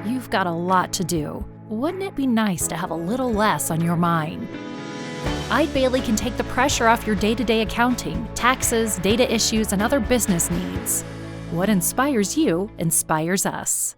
You've got a lot to do. Wouldn't it be nice to have a little less on your mind? Eide Bailly can take the pressure off your day-to-day accounting, taxes, data issues, and other business needs. What inspires you inspires us.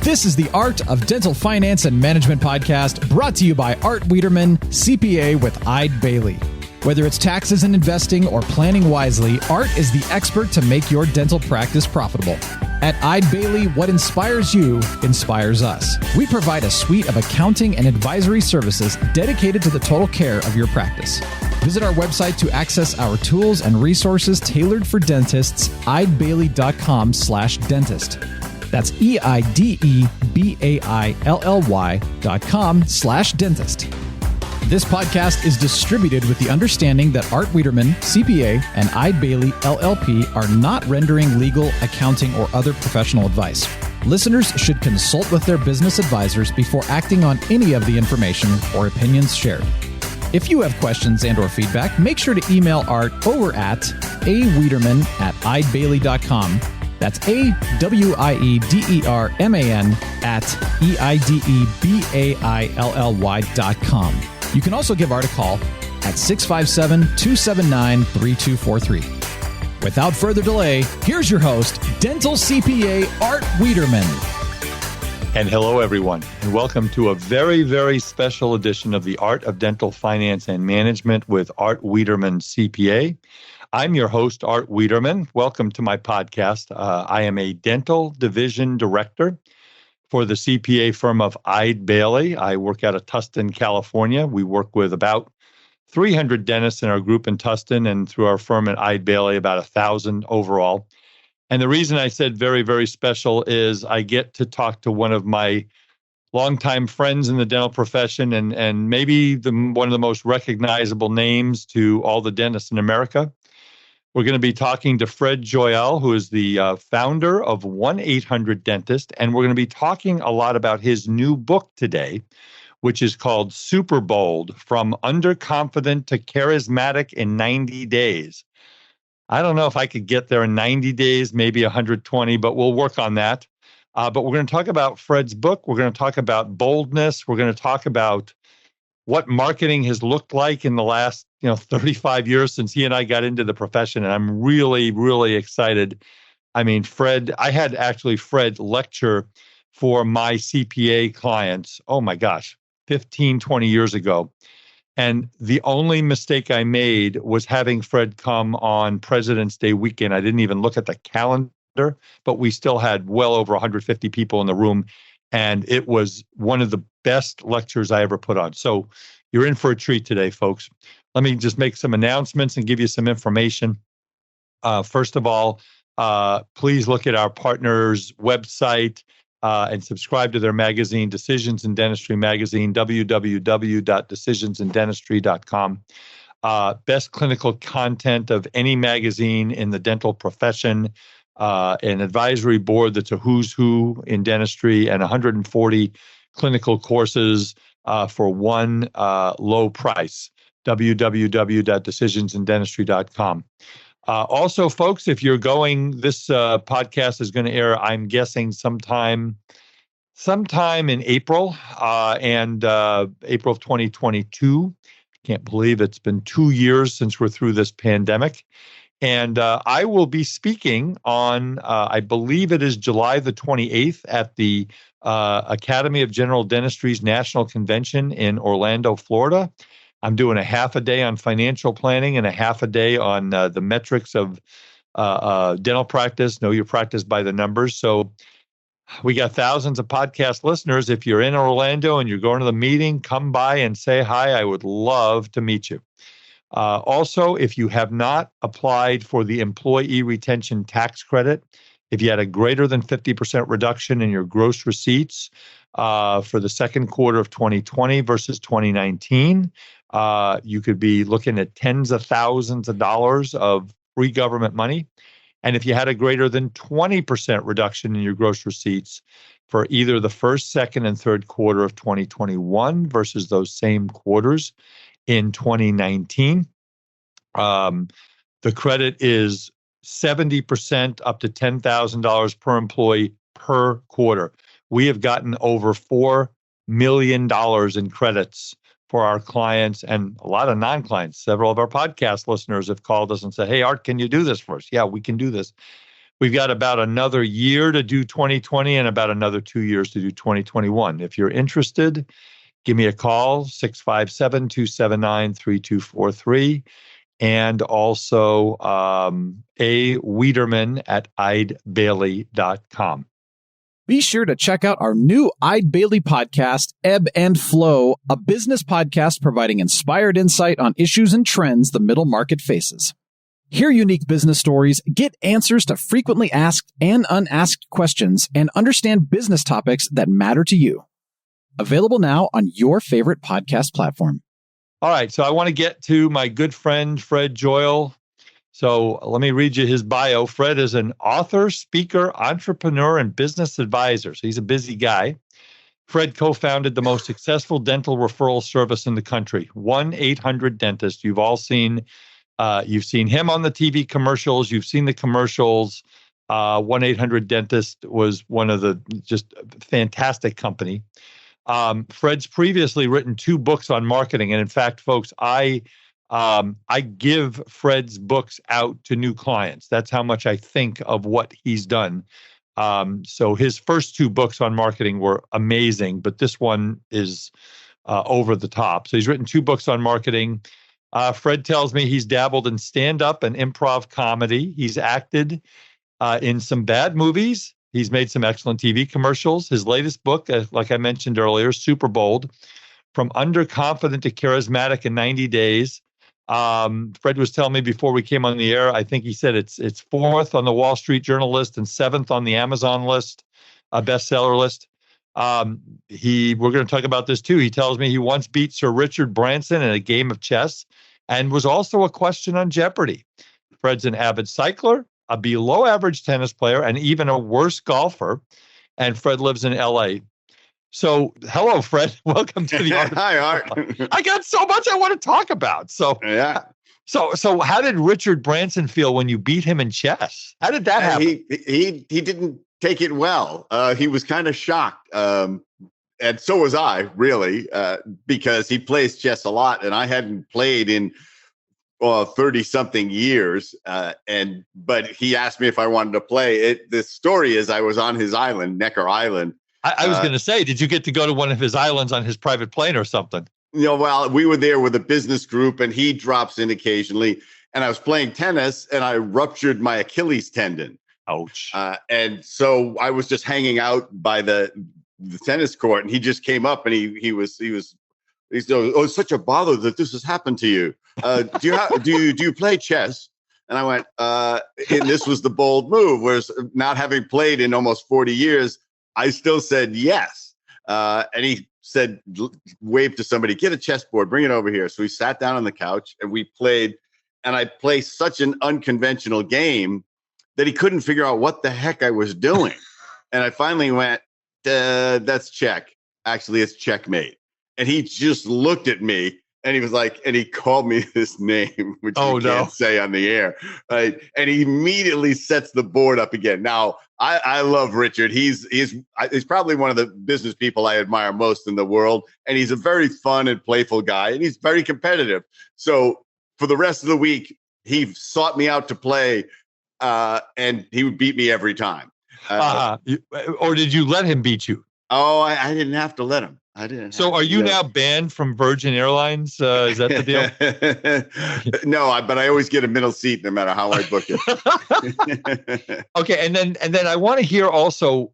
This is the Art of Dental Finance and Management podcast, brought to you by Art Wiederman, CPA with Eide Bailly. Whether it's taxes and investing or planning wisely, Art is the expert to make your dental practice profitable. At Eide Bailly, what inspires you inspires us. We provide a suite of accounting and advisory services dedicated to the total care of your practice. Visit our website to access our tools and resources tailored for dentists, eidebailly.com/dentist. That's EIDEBAILLY.com/dentist. This podcast is distributed with the understanding that Art Wiederman, CPA, and Eide Bailly, LLP are not rendering legal, accounting, or other professional advice. Listeners should consult with their business advisors before acting on any of the information or opinions shared. If you have questions and or feedback, make sure to email Art over at awiederman@eidebailly.com. That's AWIEDERMAN @EIDEBAILLY.com. You can also give Art a call at 657-279-3243. Without further delay, here's your host, Dental CPA Art Wiederman. And hello, everyone, and welcome to a very, very special edition of the Art of Dental Finance and Management with Art Wiederman, CPA. I'm your host, Art Wiederman. Welcome to my podcast. I am a dental division director for the CPA firm of Eide Bailly. I work out of Tustin, California. We work with about 300 dentists in our group in Tustin, and through our firm at Eide Bailly, about 1,000 overall. And the reason I said very, very special is I get to talk to one of my longtime friends in the dental profession and maybe one of the most recognizable names to all the dentists in America. We're going to be talking to Fred Joyal, who is the founder of 1-800-Dentist, and we're going to be talking a lot about his new book today, which is called Superbold, From Underconfident to Charismatic in 90 Days. I don't know if I could get there in 90 days, maybe 120, but we'll work on that. But we're going to talk about Fred's book. We're going to talk about Boldness. We're going to talk about what marketing has looked like in the last 35 years since he and I got into the profession. And I'm really, really excited. I mean, I had actually Fred lecture for my CPA clients, oh my gosh, 15, 20 years ago. And the only mistake I made was having Fred come on President's Day weekend. I didn't even look at the calendar, but we still had well over 150 people in the room. And it was one of the best lectures I ever put on. So you're in for a treat today, folks. Let me just make some announcements and give you some information. First of all, please look at our partner's website and subscribe to their magazine, Decisions in Dentistry Magazine, www.decisionsinDentistry.com. Best clinical content of any magazine in the dental profession, an advisory board that's a who's who in dentistry, and 140 clinical courses for one low price, www.decisionsinDentistry.com. Also, folks, if you're going, this podcast is going to air, I'm guessing, sometime in April, and April of 2022. Can't believe it's been 2 years since we're through this pandemic. And I will be speaking on, I believe it is July the 28th at the Academy of General Dentistry's National Convention in Orlando, Florida. I'm doing a half a day on financial planning and a half a day on the metrics of dental practice, know your practice by the numbers. So we got thousands of podcast listeners. If you're in Orlando and you're going to the meeting, come by and say hi. I would love to meet you. Also, if you have not applied for the employee retention tax credit, if you had a greater than 50% reduction in your gross receipts for the second quarter of 2020 versus 2019, you could be looking at tens of thousands of dollars of free government money. And if you had a greater than 20% reduction in your gross receipts for either the first, second, and third quarter of 2021 versus those same quarters in 2019, the credit is 70% up to $10,000 per employee per quarter. We have gotten over $4 million in credits for our clients and a lot of non-clients. Several of our podcast listeners have called us and said, hey, Art, can you do this for us? Yeah, we can do this. We've got about another year to do 2020 and about another 2 years to do 2021. If you're interested, give me a call, 657-279-3243. And also A. Wiederman at eidebailey.com. Be sure to check out our new Eide Bailey podcast, Ebb and Flow, a business podcast providing inspired insight on issues and trends the middle market faces. Hear unique business stories, get answers to frequently asked and unasked questions, and understand business topics that matter to you. Available now on your favorite podcast platform. All right, so I want to get to my good friend, Fred Joyal. So let me read you his bio. Fred is an author, speaker, entrepreneur, and business advisor. So he's a busy guy. Fred co-founded the most successful dental referral service in the country, 1-800-DENTIST. You've all seen, you've seen him on the TV commercials. You've seen the commercials. 1-800-DENTIST was one of the just fantastic company. Fred's previously written 2 books on marketing. And in fact, folks, I give Fred's books out to new clients. That's how much I think of what he's done. So his first 2 books on marketing were amazing, but this one is over the top. So he's written 2 books on marketing. Fred tells me he's dabbled in stand-up and improv comedy. He's acted in some bad movies. He's made some excellent TV commercials. His latest book, like I mentioned earlier, Superbold, From Underconfident to Charismatic in 90 Days. Fred was telling me before we came on the air, I think he said it's 4th on the Wall Street Journal list and 7th on the Amazon list, bestseller list. We're going to talk about this too. He tells me he once beat Sir Richard Branson in a game of chess and was also a question on Jeopardy. Fred's an avid cycler, a below average tennis player, and even a worse golfer. And Fred lives in LA. So, hello, Fred. Welcome to the Art. Hi, Art. I got so much I want to talk about. So, yeah. So how did Richard Branson feel when you beat him in chess? How did that happen? He didn't take it well. He was kind of shocked. And so was I, really, because he plays chess a lot, and I hadn't played in 30-something years. But he asked me if I wanted to play. The story is I was on his island, Necker Island. I was going to say, did you get to go to one of his islands on his private plane or something? Well, we were there with a business group, and he drops in occasionally. And I was playing tennis, and I ruptured my Achilles tendon. Ouch. And so I was just hanging out by the tennis court, and he just came up, and he was oh, it's such a bother that this has happened to you. Do you play chess? And I went, and this was the bold move, whereas not having played in almost 40 years, I still said yes. And he said, wave to somebody, get a chessboard, bring it over here. So we sat down on the couch and we played, and I played such an unconventional game that he couldn't figure out what the heck I was doing. And I finally went, that's check. Actually, it's checkmate. And he just looked at me and he was like, and he called me this name, which you can't say on the air. Right? And he immediately sets the board up again. Now, I love Richard. He's probably one of the business people I admire most in the world. And he's a very fun and playful guy. And he's very competitive. So for the rest of the week, he sought me out to play, and he would beat me every time. Or did you let him beat you? Oh, I didn't have to let him. I didn't. So are you now banned from Virgin Airlines? Is that the deal? No, but I always get a middle seat no matter how I book it. Okay. And then I want to hear also,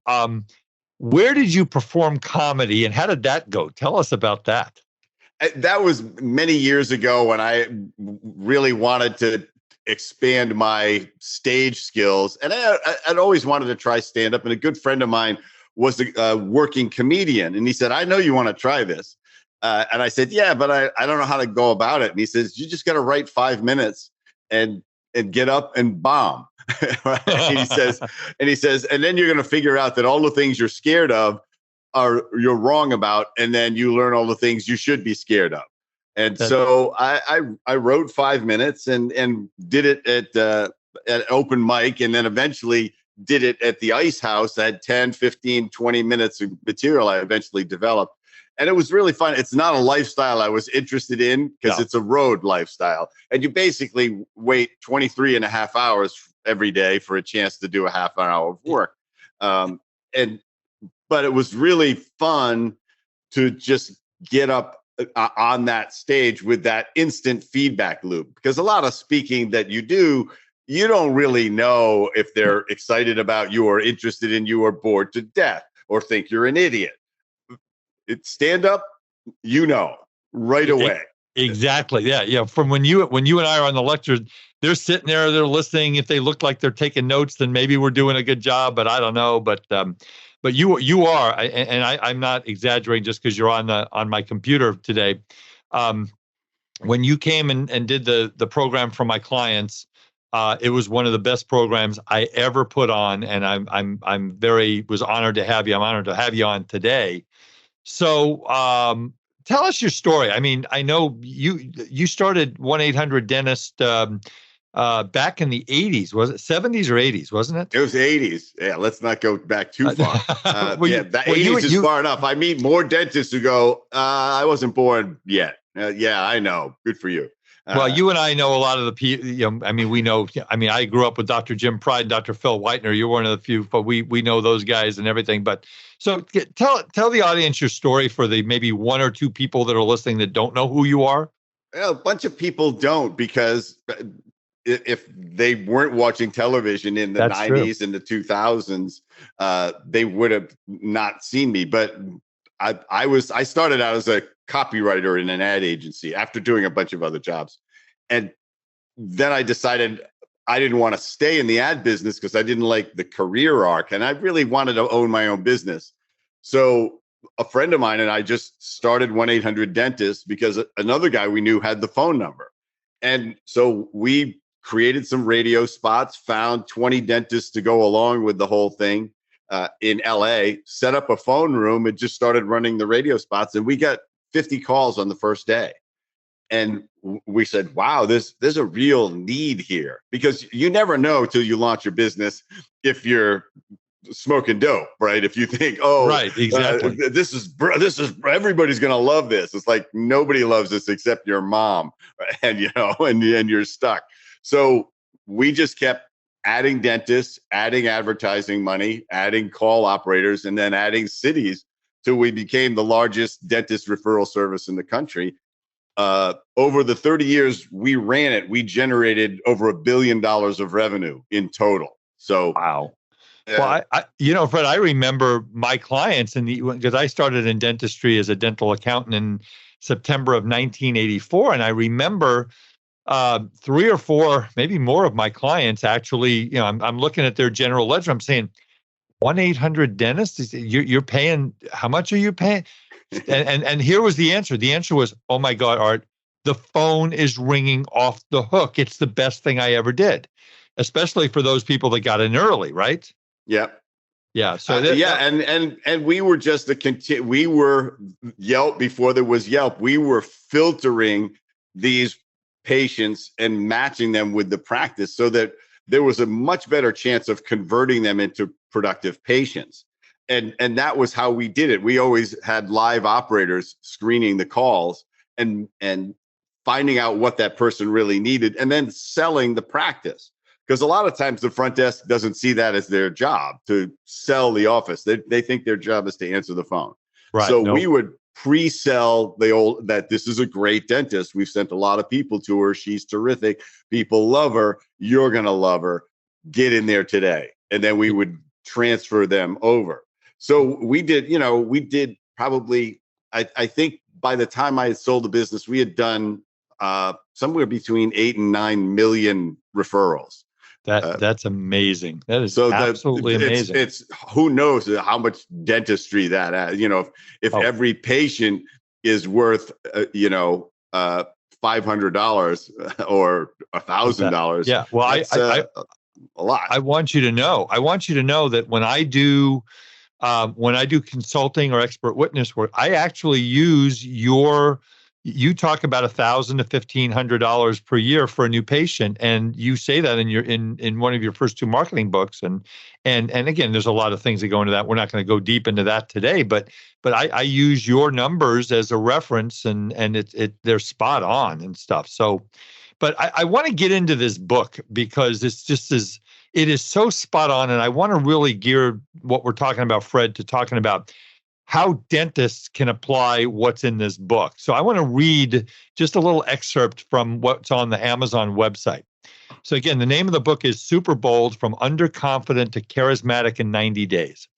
where did you perform comedy and how did that go? Tell us about that. That was many years ago when I really wanted to expand my stage skills. And I'd always wanted to try stand-up. And a good friend of mine was a working comedian. And he said, I know you want to try this. And I said, yeah, but I don't know how to go about it. And he says, you just got to write 5 minutes and get up and bomb. And he says, and then you're going to figure out that all the things you're scared of you're wrong about. And then you learn all the things you should be scared of. And so I wrote 5 minutes and did it at at open mic, and then eventually did it at the Ice House. I had 10, 15, 20 minutes of material I eventually developed. And it was really fun. It's not a lifestyle I was interested in because it's a road lifestyle. And you basically wait 23 and a half hours every day for a chance to do a half an hour of work. But it was really fun to just get up on that stage with that instant feedback loop, because a lot of speaking that you do, you don't really know if they're excited about you or interested in you or bored to death or think you're an idiot. It's stand up, right away. Exactly. Yeah. From when you and I are on the lecture, they're sitting there, they're listening. If they look like they're taking notes, then maybe we're doing a good job, but I don't know. But you are, and I'm not exaggerating just because you're on my computer today. When you came and did the program for my clients, it was one of the best programs I ever put on, and I'm was honored to have you. I'm honored to have you on today. So tell us your story. I mean, I know you started 1-800-Dentist back in the 80s. Was it 70s or 80s, wasn't it? It was the 80s. Yeah, let's not go back too far. The 80s is far enough. I meet more dentists who go, I wasn't born yet. Yeah, I know. Good for you. Well, you and I know a lot of the people. We know. I grew up with Dr. Jim Pride and Dr. Phil Whitener. You're one of the few, but we know those guys and everything. But so tell the audience your story for the maybe one or two people that are listening that don't know who you are. Well, a bunch of people don't, because if they weren't watching television in the 90s and the 2000s, they would have not seen me. But I started out as a copywriter in an ad agency after doing a bunch of other jobs. And then I decided I didn't want to stay in the ad business because I didn't like the career arc, and I really wanted to own my own business. So a friend of mine and I just started 1-800-Dentist because another guy we knew had the phone number. And so we created some radio spots, found 20 dentists to go along with the whole thing in LA, set up a phone room, and just started running the radio spots. And we got 50 calls on the first day. And we said, wow, there's a real need here, because you never know till you launch your business if you're smoking dope, right? If you think, right, exactly. This is everybody's going to love this. It's like nobody loves this except your mom, and you're stuck. So we just kept adding dentists, adding advertising money, adding call operators, and then adding cities till we became the largest dentist referral service in the country. Over the 30 years we ran it, we generated over $1 billion of revenue in total. So wow. Well, Fred, I remember my clients because I started in dentistry as a dental accountant in September of 1984, and I remember 3 or 4, maybe more of my clients actually. I'm looking at their general ledger. I'm saying 1-800-Dentist. You're paying. How much are you paying? And here was the answer. The answer was, oh my God, Art, the phone is ringing off the hook. It's the best thing I ever did, especially for those people that got in early, right? Yep. Yeah. So and we were just we were Yelp before there was Yelp. We were filtering these patients and matching them with the practice so that there was a much better chance of converting them into productive patients. And that was how we did it. We always had live operators screening the calls and finding out what that person really needed, and then selling the practice. Because a lot of times the front desk doesn't see that as their job to sell the office. They think their job is to answer the phone. Right. So we would pre-sell that this is a great dentist. We've sent a lot of people to her. She's terrific. People love her. You're going to love her. Get in there today. And then we would transfer them over. So we did probably, I think by the time I had sold the business, we had done somewhere between 8 and 9 million referrals. That's amazing. That is absolutely amazing. It's who knows how much dentistry that has. If every patient is worth $500 or $1,000. Yeah. Well, a lot. I want you to know that when I do consulting or expert witness work, I actually use your you talk about $1,000 to $1,500 per year for a new patient, and you say that in one of your first two marketing books. And again, there's a lot of things that go into that. We're not going to go deep into that today, but I use your numbers as a reference, and they're spot on and stuff. So, but I want to get into this book because it is so spot on, and I want to really gear what we're talking about, Fred, to talking about how dentists can apply what's in this book. So I want to read just a little excerpt from what's on the Amazon website. So again, the name of the book is Superbold: From Underconfident to Charismatic in 90 Days.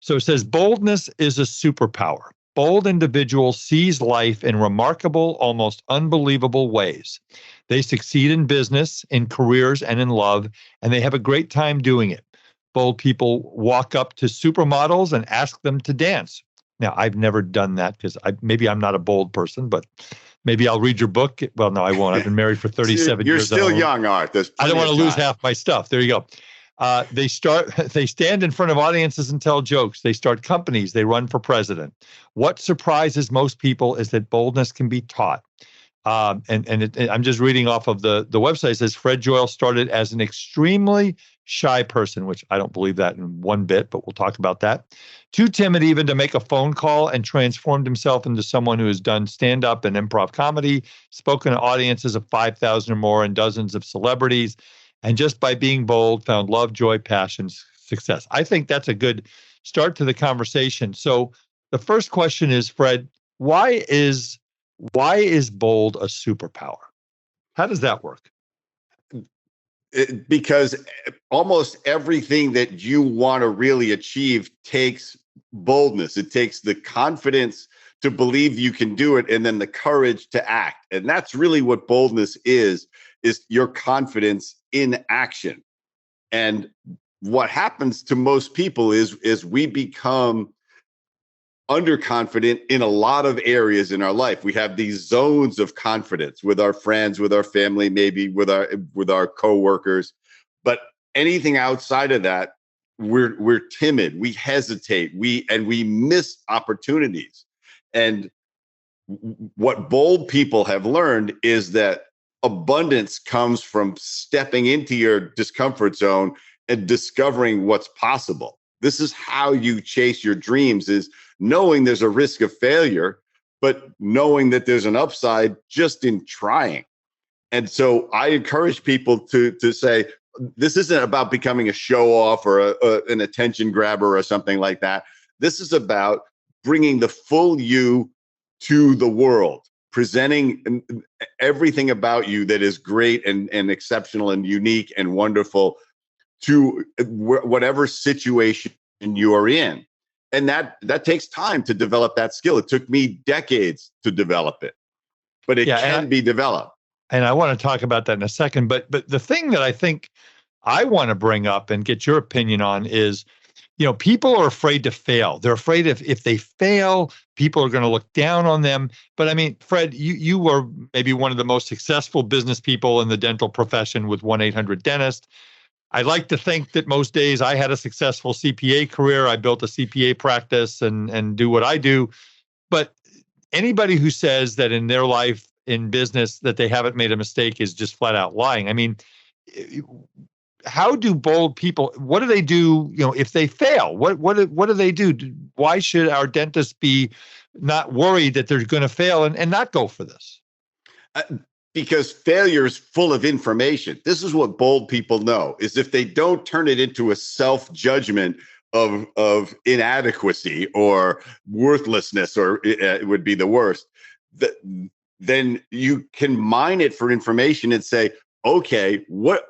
So it says, boldness is a superpower. Bold individuals seize life in remarkable, almost unbelievable ways. They succeed in business, in careers, and in love, and they have a great time doing it. Bold people walk up to supermodels and ask them to dance. Now, I've never done that because maybe I'm not a bold person, but maybe I'll read your book. Well, no, I won't. I've been married for 37 You're years. You're still young, Art. I don't want to lose half my stuff. There you go. They stand in front of audiences and tell jokes. They start companies. They run for president. What surprises most people is that boldness can be taught. I'm just reading off of the website. It says Fred Joyal started as an extremely shy person, which I don't believe that in one bit, but we'll talk about that. Too timid even to make a phone call, and transformed himself into someone who has done stand-up and improv comedy, spoken to audiences of 5,000 or more, and dozens of celebrities. And just by being bold, found love, joy, passion, success. I think that's a good start to the conversation. So the first question is, Fred, why is bold a superpower? How does that work? Because almost everything that you want to really achieve takes boldness. It takes the confidence to believe you can do it, and then the courage to act. And that's really what boldness is your confidence in action. And what happens to most people is we become underconfident in a lot of areas in our life. We have these zones of confidence with our friends, with our family, maybe with our coworkers. But anything outside of that, we're timid, we hesitate, we miss opportunities. And what bold people have learned is that abundance comes from stepping into your discomfort zone and discovering what's possible. This is how you chase your dreams, is knowing there's a risk of failure, but knowing that there's an upside just in trying. And so I encourage people to say, this isn't about becoming a show off or an attention grabber or something like that. This is about bringing the full you to the world, presenting everything about you that is great and exceptional and unique and wonderful to whatever situation you are in. And that takes time to develop that skill. It took me decades to develop it, but it can be developed. And I want to talk about that in a second. But the thing that I think I want to bring up and get your opinion on is, people are afraid to fail. They're afraid if they fail, people are going to look down on them. But I mean, Fred, you were maybe one of the most successful business people in the dental profession with 1-800-DENTIST. I like to think that most days I had a successful CPA career. I built a CPA practice and do what I do. But anybody who says that in their life, in business, that they haven't made a mistake is just flat out lying. I mean, how do bold people, what do they do, if they fail? What do they do? Why should our dentists be not worried that they're going to fail and not go for this? Because failure is full of information. This is what bold people know, is if they don't turn it into a self-judgment of inadequacy or worthlessness, or it would be the worst, then you can mine it for information and say, okay, what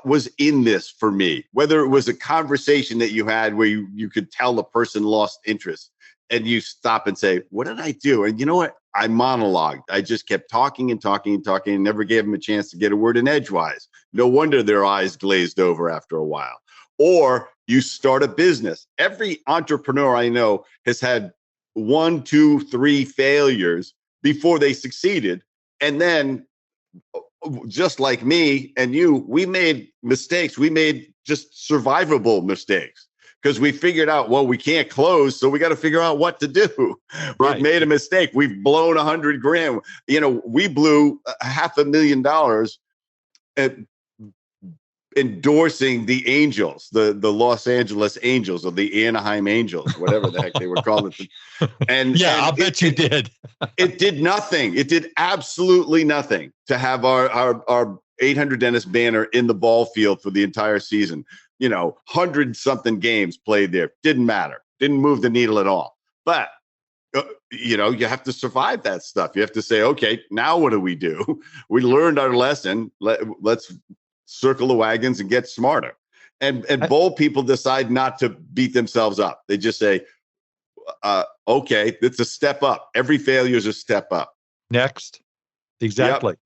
was in this for me? Whether it was a conversation that you had where you could tell the person lost interest, and you stop and say, what did I do? And you know what? I monologued. I just kept talking and talking and talking and never gave them a chance to get a word in edgewise. No wonder their eyes glazed over after a while. Or you start a business. Every entrepreneur I know has had 1, 2, 3 failures before they succeeded. And then, just like me and you, we made mistakes. We made just survivable mistakes. because we figured out, well, we can't close, so we got to figure out what to do. Right. We've made a mistake. We've blown $100,000. We blew $500,000 at endorsing the Angels, the Los Angeles Angels, or the Anaheim Angels, whatever the heck they were called. And I'll bet you did. It did nothing. It did absolutely nothing to have our 800 Dentist banner in the ball field for the entire season. 100-something games played there. Didn't matter. Didn't move the needle at all. But you have to survive that stuff. You have to say, okay, now what do? We learned our lesson. Let's circle the wagons and get smarter. And bold people decide not to beat themselves up. They just say, okay, it's a step up. Every failure is a step up. Next. Exactly. Yep.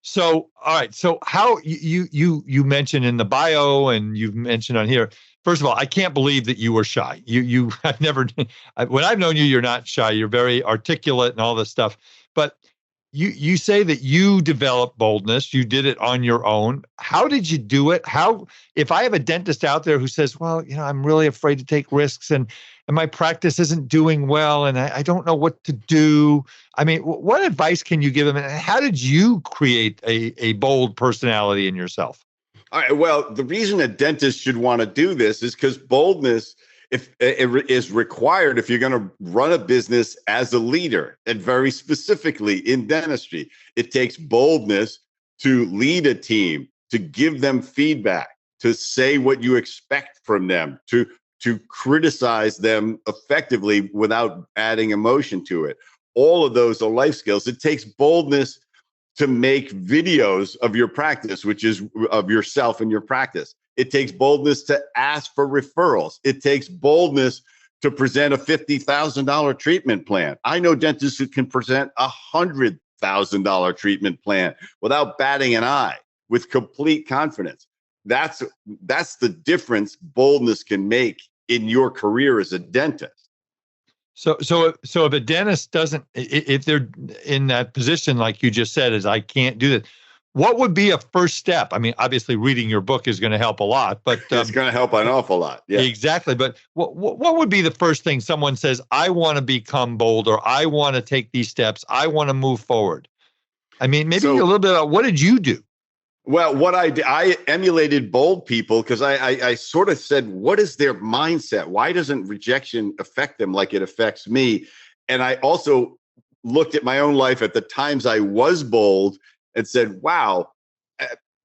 So, all right. So how you mentioned in the bio, and you've mentioned on here, first of all, I can't believe that you were shy. I've never, when I've known you, you're not shy. You're very articulate and all this stuff, but you say that you developed boldness. You did it on your own. How did you do it? If I have a dentist out there who says, well, I'm really afraid to take risks and my practice isn't doing well and I don't know what to do. I mean, what advice can you give them? And how did you create a bold personality in yourself? All right. Well, the reason a dentist should want to do this is because boldness is required if you're going to run a business as a leader, and very specifically in dentistry. It takes boldness to lead a team, to give them feedback, to say what you expect from them, to criticize them effectively without adding emotion to it. All of those are life skills. It takes boldness to make videos of your practice, which is of yourself and your practice. It takes boldness to ask for referrals. It takes boldness to present a $50,000 treatment plan. I know dentists who can present a $100,000 treatment plan without batting an eye, with complete confidence. That's the difference boldness can make in your career as a dentist. So if a dentist doesn't, if they're in that position, like you just said, is I can't do that, what would be a first step? I mean, obviously reading your book is going to help a lot, but it's going to help an awful lot. Yeah, exactly. But what would be the first thing someone says, I want to become bold, or I want to take these steps, I want to move forward? I mean, maybe a little bit about what did you do? Well, what I emulated bold people because I sort of said, what is their mindset? Why doesn't rejection affect them like it affects me? And I also looked at my own life at the times I was bold and said, wow,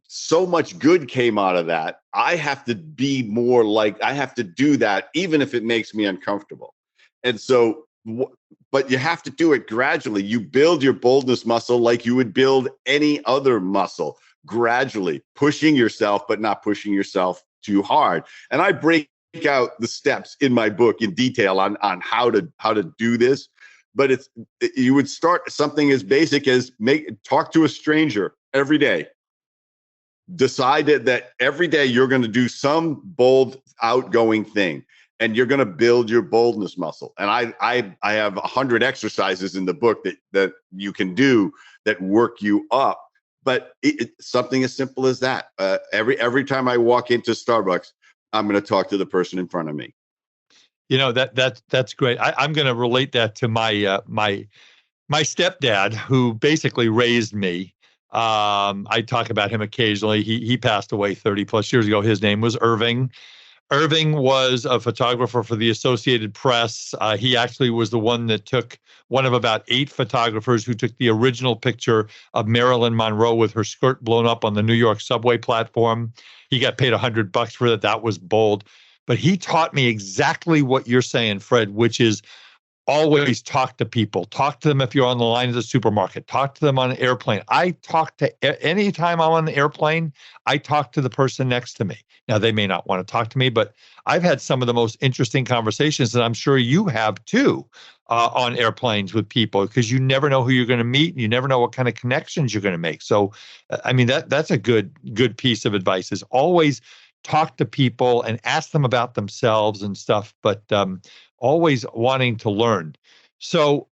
so much good came out of that. I have to be more like, I have to do that, even if it makes me uncomfortable. And so, but you have to do it gradually. You build your boldness muscle like you would build any other muscle, gradually pushing yourself, but not pushing yourself too hard. And I break out the steps in my book in detail on how to do this. But you would start something as basic as talk to a stranger every day. Decide that every day you're going to do some bold, outgoing thing, and you're going to build your boldness muscle. And I have 100 exercises in the book that you can do that work you up. But something as simple as that. Every time I walk into Starbucks, I'm going to talk to the person in front of me. That's great. I'm going to relate that to my stepdad, who basically raised me. I talk about him occasionally. He passed away 30 plus years ago. His name was Irving. Irving was a photographer for the Associated Press. He actually was the one that took one of about 8 photographers who took the original picture of Marilyn Monroe with her skirt blown up on the New York subway platform. He got paid $100 for that. That was bold. But he taught me exactly what you're saying, Fred, which is always talk to people. Talk to them if you're on the line of the supermarket. Talk to them on an airplane. Anytime I'm on the airplane, I talk to the person next to me. Now, they may not want to talk to me, but I've had some of the most interesting conversations, and I'm sure you have too, on airplanes with people, because you never know who you're going to meet. And you never know what kind of connections you're going to make. So, I mean, that's a good piece of advice, is always talk to people and ask them about themselves and stuff, but always wanting to learn. So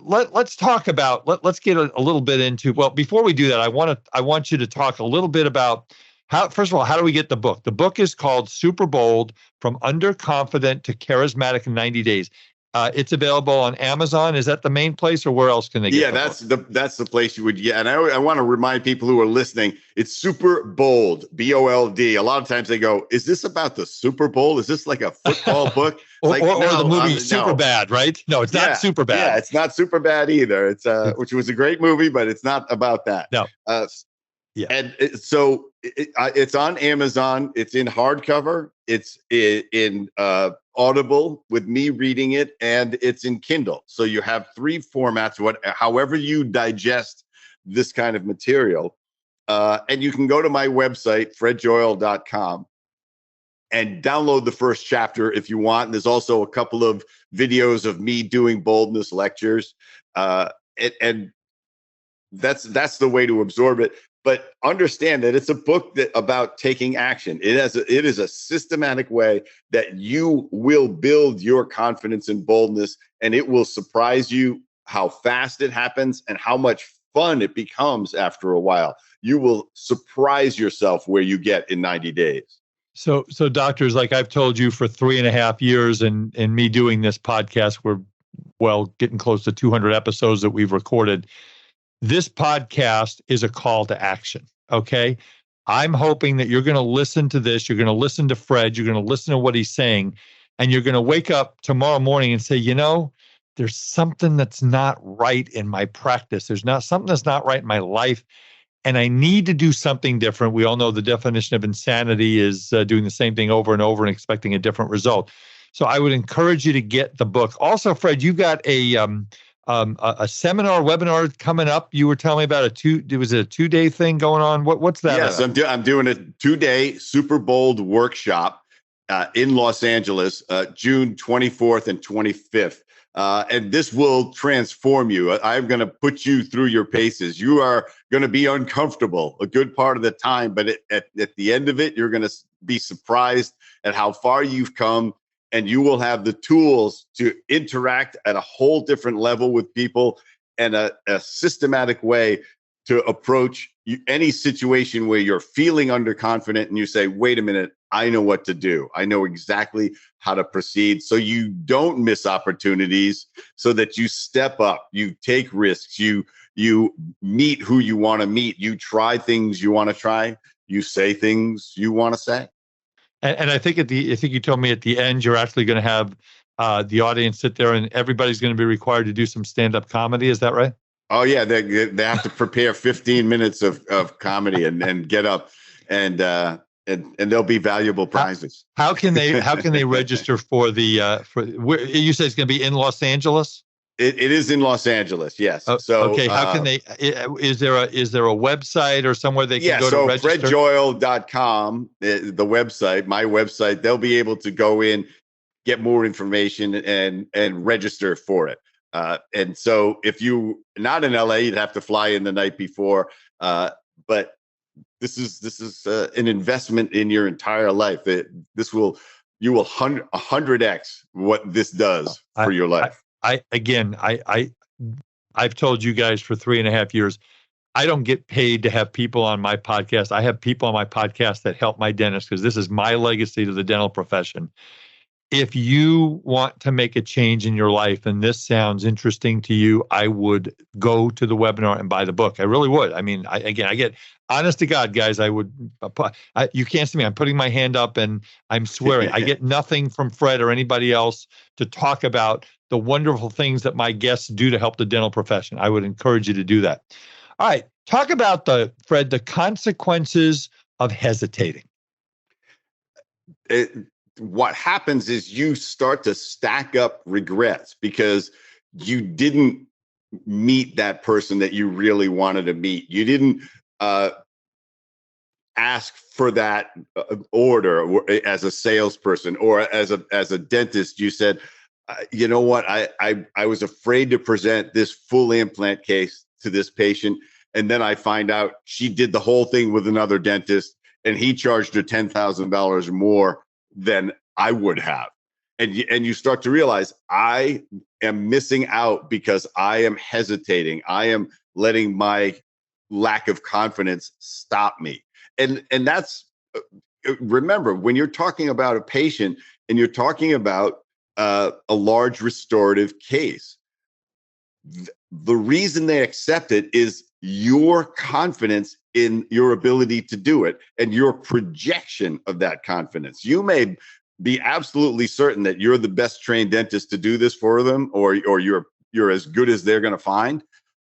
let's talk about, let's get a little bit into, well, before we do that, I want you to talk a little bit about First of all, how do we get the book? The book is called Superbold: From Underconfident to Charismatic in 90 Days. It's available on Amazon. Is that the main place, or where else can they get the book? That's the place you would get. And I want to remind people who are listening, it's Superbold, Bold. A lot of times they go, "Is this about the Super Bowl? Is this like a football book?" or the movie Superbad, right? No, it's not Superbad. Yeah, it's not Superbad either. It's which was a great movie, but it's not about that. No. And it's on Amazon. It's in hardcover. It's in Audible with me reading it, and it's in Kindle. So you have 3 formats, however you digest this kind of material. And you can go to my website, fredjoyal.com, and download the first chapter if you want. And there's also a couple of videos of me doing boldness lectures. And that's the way to absorb it. But understand that it's a book about taking action. It is a systematic way that you will build your confidence and boldness, and it will surprise you how fast it happens and how much fun it becomes after a while. You will surprise yourself where you get in 90 days. So doctors, like I've told you for 3.5 years, and me doing this podcast, we're getting close to 200 episodes that we've recorded. This podcast is a call to action, okay? I'm hoping that you're going to listen to this. You're going to listen to Fred. You're going to listen to what he's saying. And you're going to wake up tomorrow morning and say, there's something that's not right in my practice. There's not something that's not right in my life. And I need to do something different. We all know the definition of insanity is doing the same thing over and over and expecting a different result. So I would encourage you to get the book. Also, Fred, you've got a seminar, webinar coming up. You were telling me about a 2-day thing going on. What's that? Yes, I'm doing a 2-day Superbold workshop in Los Angeles, June 24th and 25th. And this will transform you. I'm going to put you through your paces. You are going to be uncomfortable a good part of the time, but at the end of it, you're going to be surprised at how far you've come. And you will have the tools to interact at a whole different level with people and a systematic way to approach any situation where you're feeling underconfident and you say, wait a minute, I know what to do. I know exactly how to proceed. So you don't miss opportunities, so that you step up, you take risks, you meet who you want to meet, you try things you want to try, you say things you want to say. And I think you told me at the end, you're actually going to have the audience sit there and everybody's going to be required to do some stand-up comedy. Is that right? Oh yeah. They have to prepare 15 minutes of comedy and get up and there'll be valuable prizes. How can they register for the, you said it's going to be in Los Angeles? It is in Los Angeles, yes. So okay, how can they? Is there a website or somewhere they can go to register? fredjoyal.com, the website, my website. They'll be able to go in, get more information, and register for it. And so, if you not in LA, you'd have to fly in the night before. But this is an investment in your entire life. You will 100x what this does for your life. I've told you guys for 3.5 years, I don't get paid to have people on my podcast. I have people on my podcast that help my dentist because this is my legacy to the dental profession. If you want to make a change in your life and this sounds interesting to you, I would go to the webinar and buy the book. I really would. I mean, I get honest to God, guys, I would. You can't see me. I'm putting my hand up and I'm swearing. I get nothing from Fred or anybody else to talk about the wonderful things that my guests do to help the dental profession. I would encourage you to do that. All right. Talk about Fred, the consequences of hesitating. What happens is you start to stack up regrets because you didn't meet that person that you really wanted to meet. You didn't ask for that order as a salesperson or as a dentist. You said, you know what? I was afraid to present this full implant case to this patient. And then I find out she did the whole thing with another dentist and he charged her $10,000 more than I would have. And you start to realize I am missing out because I am hesitating. I am letting my lack of confidence stop me. and that's remember, when you're talking about a patient and you're talking about a large restorative case, the reason they accept it is your confidence in your ability to do it and your projection of that confidence. You may be absolutely certain that you're the best trained dentist to do this for them, or you're as good as they're going to find.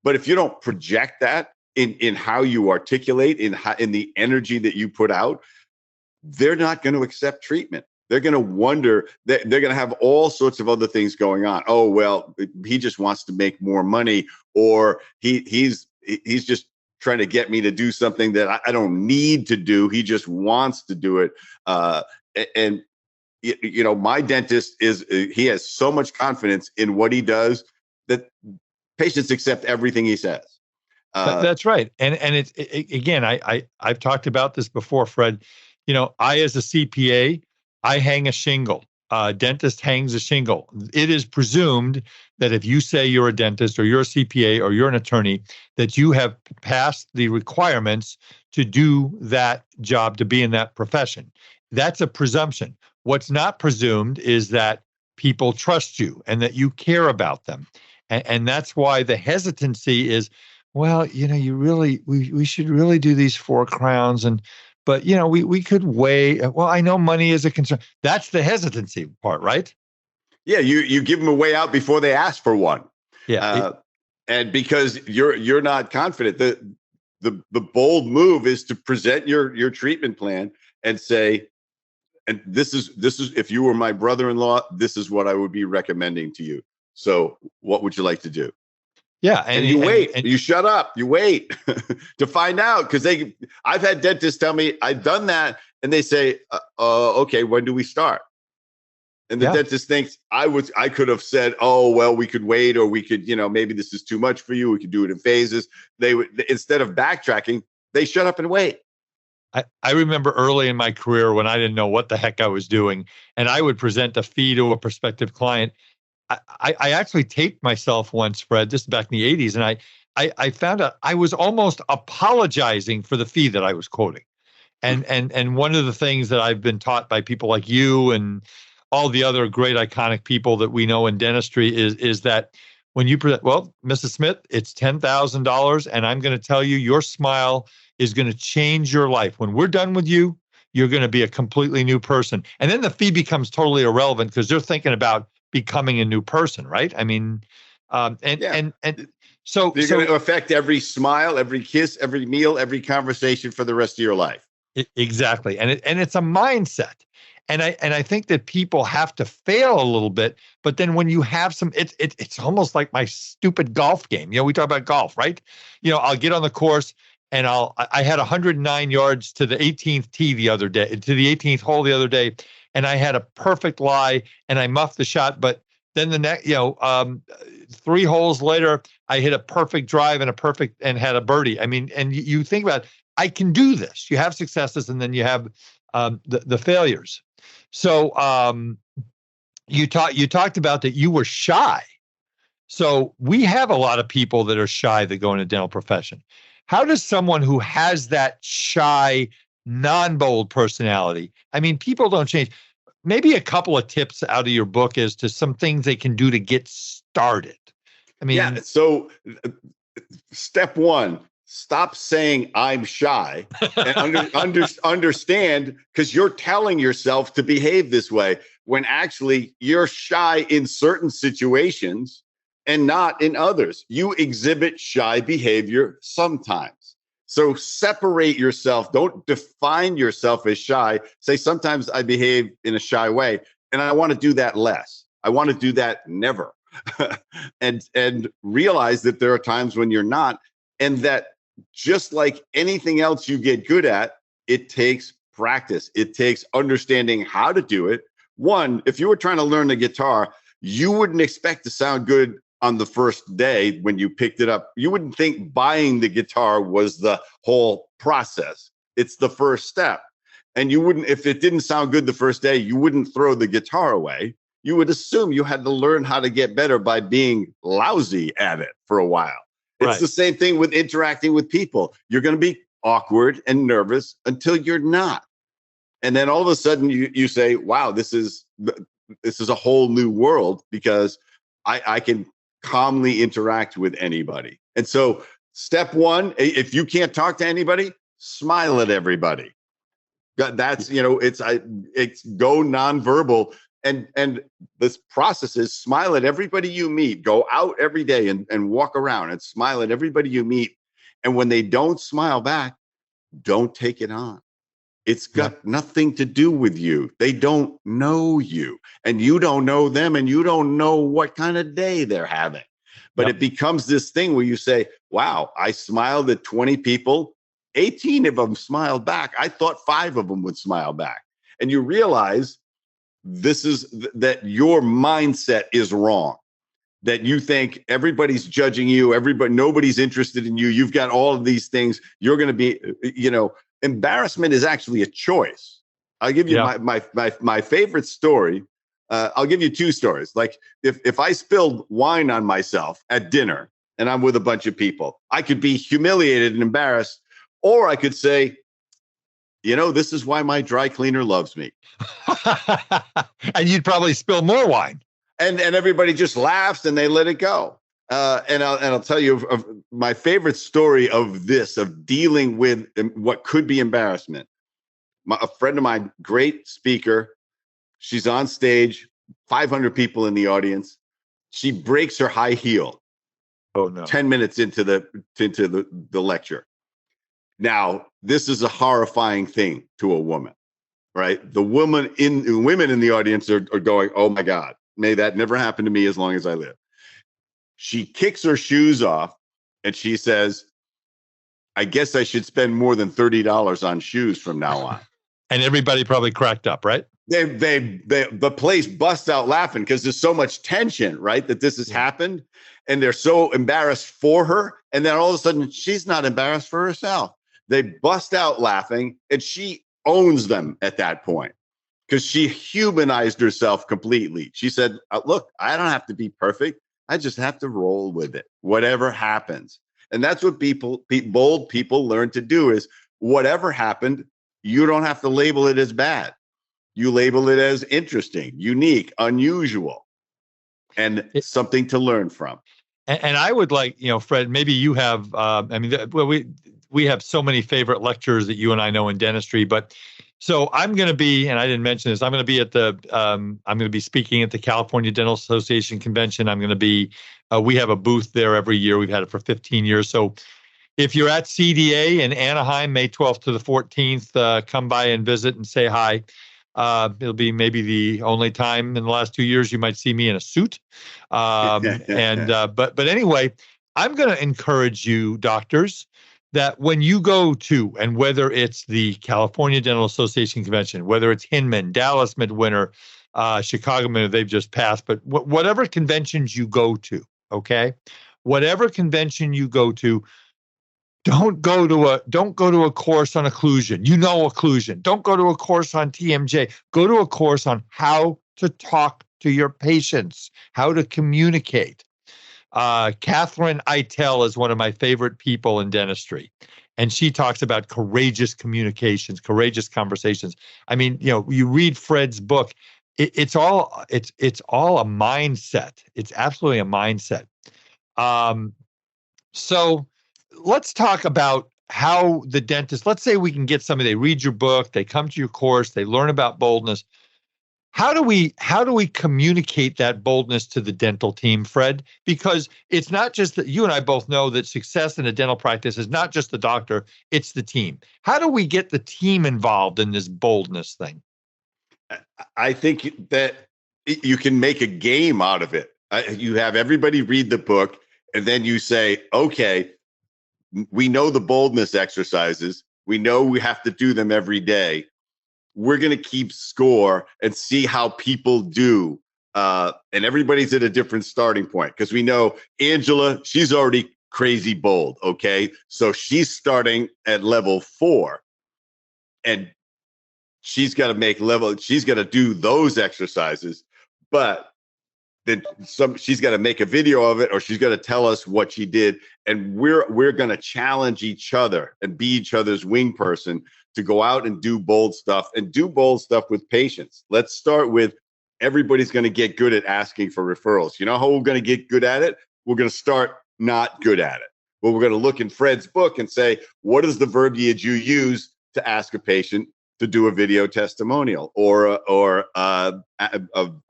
But if you don't project that in how you articulate, in the energy that you put out, they're not going to accept treatment. They're going to wonder, they're going to have all sorts of other things going on. Oh, well, he just wants to make more money, or he's just trying to get me to do something that I don't need to do. He just wants to do it. And my dentist he has so much confidence in what he does that patients accept everything he says. That's right. And again, I've talked about this before, Fred. I, as a CPA, I hang a shingle. Dentist hangs a shingle. It is presumed that if you say you're a dentist or you're a CPA or you're an attorney, that you have passed the requirements to do that job, to be in that profession. That's a presumption. What's not presumed is that people trust you and that you care about them. And that's why the hesitancy is, well, we should really do these 4 crowns. But we could weigh, well, I know money is a concern. That's the hesitancy part, right? Yeah, you give them a way out before they ask for one. Yeah. And because you're not confident, the bold move is to present your treatment plan and say, and this is if you were my brother-in-law, this is what I would be recommending to you. So what would you like to do? Yeah. And you wait, and you shut up, you wait to find out. Because I've had dentists tell me I've done that, and they say, okay, when do we start? And the dentist thinks I could have said, oh, well, we could wait, or we could, maybe this is too much for you. We could do it in phases. They would, instead of backtracking, they shut up and wait. I remember early in my career when I didn't know what the heck I was doing, and I would present a fee to a prospective client. I actually taped myself once, Fred, this is back in the 80s, and I found out I was almost apologizing for the fee that I was quoting. And one of the things that I've been taught by people like you and all the other great iconic people that we know in dentistry is that when you present, well, Mrs. Smith, it's $10,000, and I'm going to tell you, your smile is going to change your life. When we're done with you, you're going to be a completely new person. And then the fee becomes totally irrelevant because they're thinking about becoming a new person, right? I mean, so you're going to affect every smile, every kiss, every meal, every conversation for the rest of your life. Exactly, and it's a mindset, and I think that people have to fail a little bit, but then when you have some, it's almost like my stupid golf game. We talk about golf, right? I'll get on the course. And I had 109 yards to the 18th tee the other day, to the 18th hole the other day, and I had a perfect lie, and I muffed the shot. But then the next, 3 holes later, I hit a perfect drive and had a birdie. I mean, and you think about it, I can do this. You have successes, and then you have the failures. So you talked about that you were shy. So we have a lot of people that are shy that go in the dental profession. How does someone who has that shy, non-bold personality, I mean, people don't change. Maybe a couple of tips out of your book as to some things they can do to get started. I mean, yeah. So step 1, stop saying I'm shy and understand, because you're telling yourself to behave this way when actually you're shy in certain situations and not in others. You exhibit shy behavior sometimes. So separate yourself. Don't define yourself as shy. Say, sometimes I behave in a shy way, and I want to do that less. I want to do that never. and realize that there are times when you're not, and that just like anything else you get good at, it takes practice. It takes understanding how to do it. One, if you were trying to learn the guitar, you wouldn't expect to sound good on the first day when you picked it up. You wouldn't think buying the guitar was the whole process. It's the first step. And you wouldn't, if it didn't sound good the first day, you wouldn't throw the guitar away. You would assume you had to learn how to get better by being lousy at it for a while. It's the same thing with interacting with people. You're going to be awkward and nervous until you're not. And then all of a sudden you say, wow, this is a whole new world because I can calmly interact with anybody. And so step one, if you can't talk to anybody, smile at everybody. That's, it's go nonverbal. And this process is smile at everybody you meet. Go out every day and walk around and smile at everybody you meet. And when they don't smile back, don't take it on. It's got nothing to do with you. They don't know you, and you don't know them, and you don't know what kind of day they're having. But it becomes this thing where you say, wow, I smiled at 20 people. 18 of them smiled back. I thought 5 of them would smile back. And you realize that your mindset is wrong, that you think everybody's judging you, nobody's interested in you. You've got all of these things. You're going to be, embarrassment is actually a choice. I'll give you my favorite story. I'll give you 2 stories. Like if I spilled wine on myself at dinner and I'm with a bunch of people, I could be humiliated and embarrassed, or I could say, this is why my dry cleaner loves me. And you'd probably spill more wine. And everybody just laughs and they let it go. And I'll tell you of my favorite story of dealing with what could be embarrassment. A friend of mine, great speaker. She's on stage, 500 people in the audience. She breaks her high heel. Oh no! 10 minutes into the lecture. Now, this is a horrifying thing to a woman, right? Women in the audience are going, "Oh my God, may that never happen to me as long as I live." She kicks her shoes off and she says, I guess I should spend more than $30 on shoes from now on. And everybody probably cracked up, right? The place busts out laughing because there's so much tension, right? That this has happened, and they're so embarrassed for her. And then all of a sudden she's not embarrassed for herself. They bust out laughing and she owns them at that point because she humanized herself completely. She said, look, I don't have to be perfect. I just have to roll with it, whatever happens. And that's what bold people learn to do is whatever happened, you don't have to label it as bad. You label it as interesting, unique, unusual, and something to learn from. And I would like, Fred, maybe you have, we have so many favorite lectures that you and I know in dentistry, but so I'm going to be, and I didn't mention this, I'm going to be I'm going to be speaking at the California Dental Association convention. I'm going to be, we have a booth there every year. We've had it for 15 years. So if you're at CDA in Anaheim, May 12th to the 14th, come by and visit and say hi. It'll be maybe the only time in the last 2 years you might see me in a suit. But anyway, I'm going to encourage you, doctors, that when you go to, and whether it's the California Dental Association convention, whether it's Hinman, Dallas Midwinter, Chicago Midwinter, they've just passed, but whatever conventions you go to, okay, whatever convention you go to, don't go to a course on occlusion. Occlusion. Don't go to a course on TMJ. Go to a course on how to talk to your patients, how to communicate. Catherine Eitel is one of my favorite people in dentistry, and she talks about courageous communications, courageous conversations. I mean, you read Fred's book, it's all a mindset. It's absolutely a mindset. So let's talk about how the dentist, let's say we can get somebody, they read your book, they come to your course, they learn about boldness. How do we communicate that boldness to the dental team, Fred? Because it's not just that you and I both know that success in a dental practice is not just the doctor, it's the team. How do we get the team involved in this boldness thing? I think that you can make a game out of it. You have everybody read the book, and then you say, okay, we know the boldness exercises. We know we have to do them every day. We're going to keep score and see how people do. And everybody's at a different starting point because we know Angela, she's already crazy bold. Okay. So she's starting at level 4 and she's got to do those exercises. But then she's got to make a video of it, or she's got to tell us what she did. And we're going to challenge each other and be each other's wing person to go out and do bold stuff with patience. Let's start with everybody's going to get good at asking for referrals. You know how we're going to get good at it? We're going to start not good at it. Well, we're going to look in Fred's book and say, what is the verbiage you use to ask a patient to do a video testimonial or a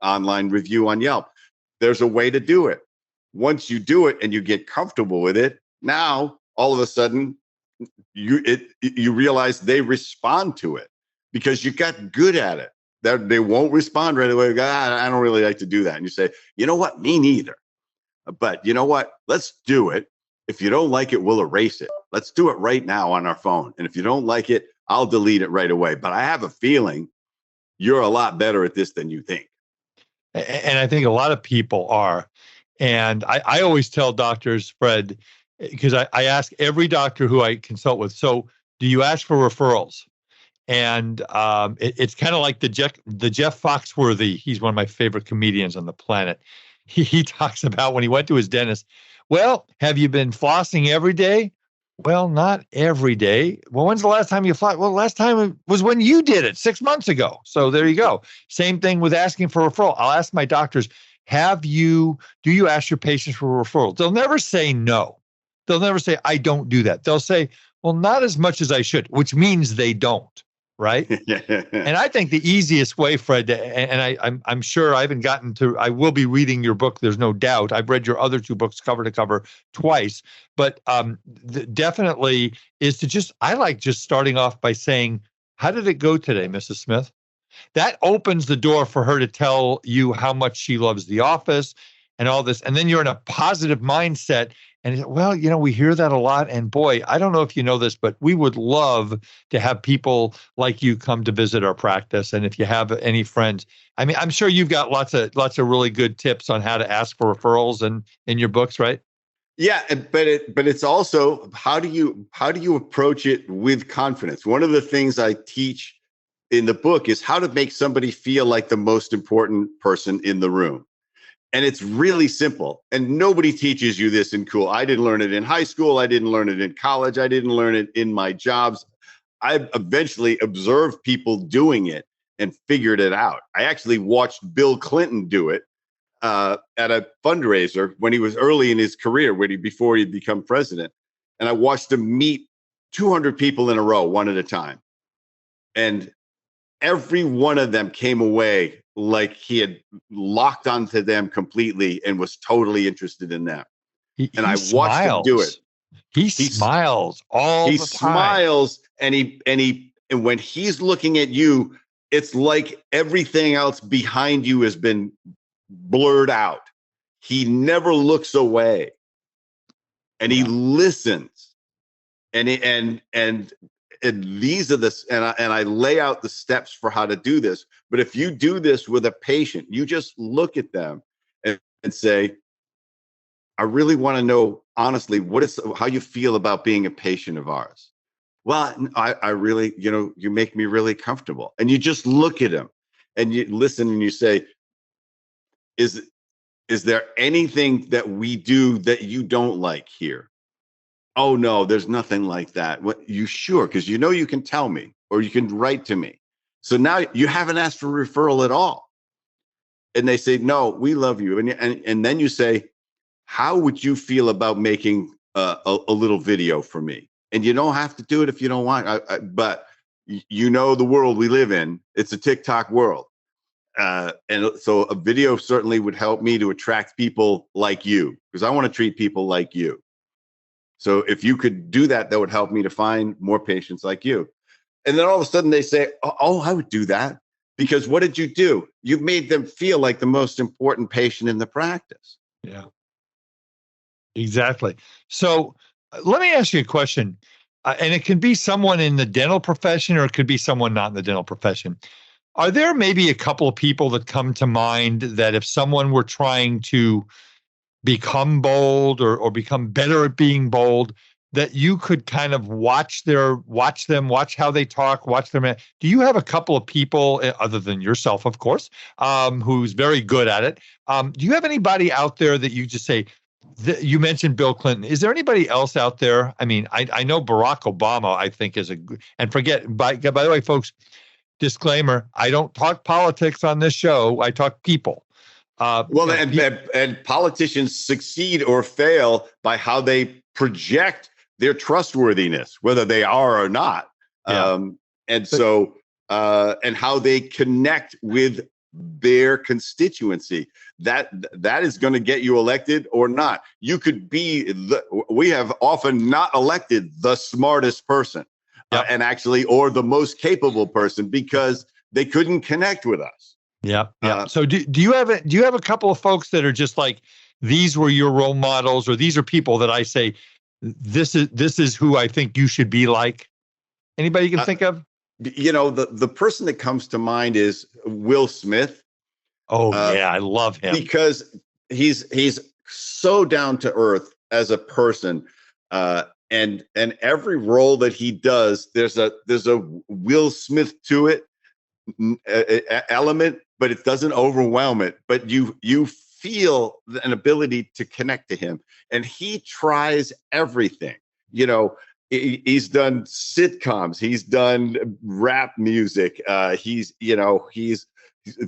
online review on Yelp? There's a way to do it. Once you do it and you get comfortable with it, now all of a sudden you realize they respond to it because you got good at it. That they won't respond right away. I don't really like to do that. And you say, you know what? Me neither. But you know what? Let's do it. If you don't like it, we'll erase it. Let's do it right now on our phone. And if you don't like it, I'll delete it right away. But I have a feeling you're a lot better at this than you think. And I think a lot of people are. And I always tell doctors, Fred, because I ask every doctor who I consult with, so do you ask for referrals? And it's kind of like the Jeff Foxworthy. He's one of my favorite comedians on the planet. He talks about when he went to his dentist. Well, have you been flossing every day? Well, not every day. Well, when's the last time you flossed? Well, last time was when you did it 6 months ago. So there you go. Same thing with asking for a referral. I'll ask my doctors, do you ask your patients for referrals? They'll never say no. They'll never say, I don't do that. They'll say, well, not as much as I should, which means they don't. Right. And I think the easiest way, Fred, and I'm sure I haven't gotten to, I will be reading your book. There's no doubt. I've read your other two books cover to cover twice, but definitely is to I like just starting off by saying, how did it go today, Mrs. Smith? That opens the door for her to tell you how much she loves the office and all this. And then you're in a positive mindset. And well, we hear that a lot. And boy, I don't know if you know this, but we would love to have people like you come to visit our practice. And if you have any friends, I mean, I'm sure you've got lots of really good tips on how to ask for referrals in your books, right? Yeah, but it's also how do you approach it with confidence? One of the things I teach in the book is how to make somebody feel like the most important person in the room. And it's really simple. And nobody teaches you this in school. I didn't learn it in high school. I didn't learn it in college. I didn't learn it in my jobs. I eventually observed people doing it and figured it out. I actually watched Bill Clinton do it at a fundraiser when he was early in his career, before he'd become president. And I watched him meet 200 people in a row, one at a time. And every one of them came away like he had locked onto them completely and was totally interested in them. And I watched him do it. He smiles all the time. He smiles, and when he's looking at you, it's like everything else behind you has been blurred out. He never looks away, and he listens, and these are and I lay out the steps for how to do this. But if you do this with a patient, you just look at them and say, I really want to know, honestly, how you feel about being a patient of ours. Well, I really, you make me really comfortable. And you just look at them and you listen and you say, is there anything that we do that you don't like here? Oh, no, there's nothing like that. What, you sure? Because you can tell me or you can write to me. So now you haven't asked for a referral at all. And they say, no, we love you. And then you say, how would you feel about making a little video for me? And you don't have to do it if you don't want. But the world we live in, it's a TikTok world. And so a video certainly would help me to attract people like you, because I want to treat people like you. So if you could do that, that would help me to find more patients like you. And then all of a sudden they say, oh, I would do that. Because what did you do? You made them feel like the most important patient in the practice. Yeah, exactly. So let me ask you a question. And it can be someone in the dental profession, or it could be someone not in the dental profession. Are there maybe a couple of people that come to mind that if someone were trying to become bold or become better at being bold, that you could kind of watch how they talk, watch them? Do you have a couple of people, other than yourself, of course, who's very good at it? Do you have anybody out there that you just say, you mentioned Bill Clinton. Is there anybody else out there? I mean, I know Barack Obama, I think is and by the way, folks, disclaimer, I don't talk politics on this show. I talk people. And politicians succeed or fail by how they project their trustworthiness, whether they are or not. Yeah. And how they connect with their constituency. That is going to get you elected or not. You could be we have often not elected the smartest person, or the most capable person, because they couldn't connect with us. Yeah. So do you have a couple of folks that are just like, these were your role models, or these are people that I say, this is who I think you should be like? Anybody you can think of? The person that comes to mind is Will Smith. Oh, yeah, I love him because he's so down to earth as a person, and every role that he does, there's a Will Smith to it element, but it doesn't overwhelm it. But you feel an ability to connect to him, and he tries everything. He's done sitcoms, he's done rap music, he's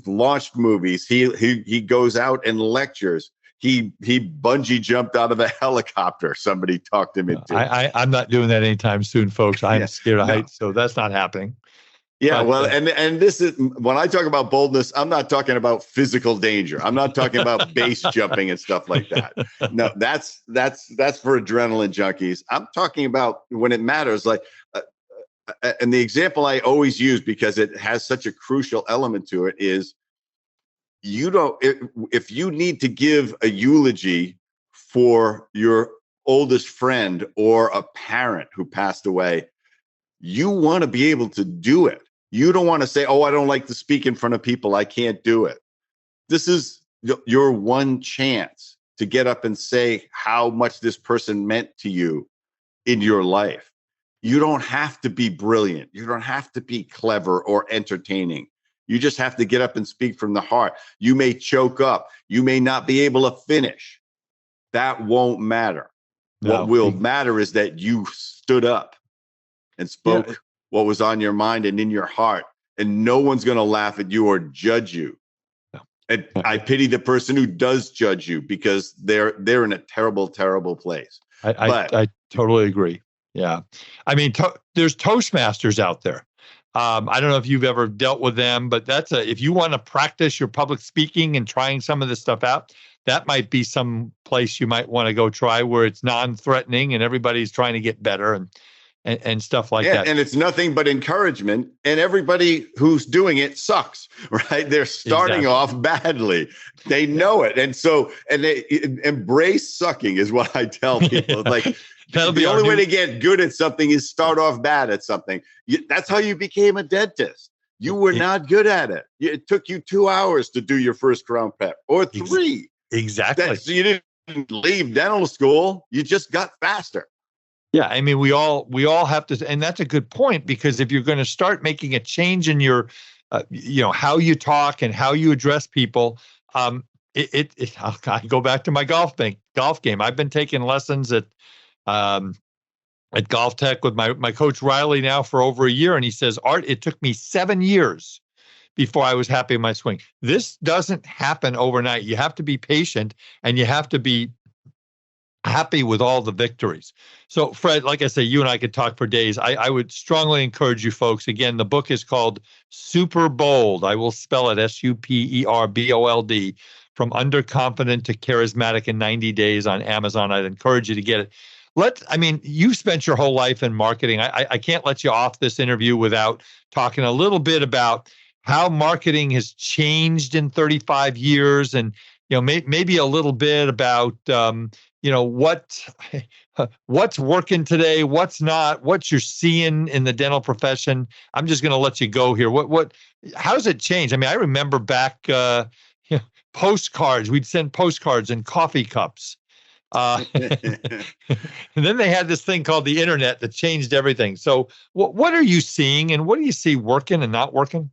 launched movies, he goes out and lectures, he bungee jumped out of a helicopter, somebody talked him into. I'm not doing that anytime soon, folks. I'm scared of heights, so that's not happening. Yeah, and this is, when I talk about boldness, I'm not talking about physical danger. I'm not talking about base jumping and stuff like that. No, that's for adrenaline junkies. I'm talking about when it matters. Like, and the example I always use, because it has such a crucial element to it, is if you need to give a eulogy for your oldest friend or a parent who passed away, you want to be able to do it. You don't want to say, oh, I don't like to speak in front of people, I can't do it. This is your one chance to get up and say how much this person meant to you in your life. You don't have to be brilliant. You don't have to be clever or entertaining. You just have to get up and speak from the heart. You may choke up. You may not be able to finish. That won't matter. No. What will matter is that you stood up and spoke what was on your mind and in your heart, and no one's going to laugh at you or judge you. No. And I pity the person who does judge you, because they're in a terrible, terrible place. I totally agree. Yeah. I mean, there's Toastmasters out there. I don't know if you've ever dealt with them, but if you want to practice your public speaking and trying some of this stuff out, that might be some place you might want to go try, where it's non-threatening and everybody's trying to get better and stuff like that. And it's nothing but encouragement, and everybody who's doing it sucks, right? They're starting off badly. They know it. And they embrace sucking is what I tell people. Like, the only way to get good at something is start off bad at something. That's how you became a dentist. You were not good at it. It took you 2 hours to do your first crown prep, or 3. Exactly. So you didn't leave dental school. You just got faster. Yeah, I mean, we all have to, and that's a good point, because if you're going to start making a change in your, how you talk and how you address people, I go back to my golf game. I've been taking lessons at Golf Tech with my coach Riley now for over a year, and he says, Art, it took me 7 years before I was happy in my swing. This doesn't happen overnight. You have to be patient, and you have to be happy with all the victories. So, Fred, like I say, you and I could talk for days. I would strongly encourage you folks. Again, the book is called Superbold. I will spell it Superbold, From Underconfident to Charismatic in 90 Days on Amazon. I'd encourage you to get it. You've spent your whole life in marketing. I can't let you off this interview without talking a little bit about how marketing has changed in 35 years, and maybe a little bit about what's working today, what's not, what you're seeing in the dental profession. I'm just going to let you go here. How's it changed? I mean, I remember back postcards. We'd send postcards and coffee cups. And then they had this thing called the internet that changed everything. So what are you seeing, and what do you see working and not working?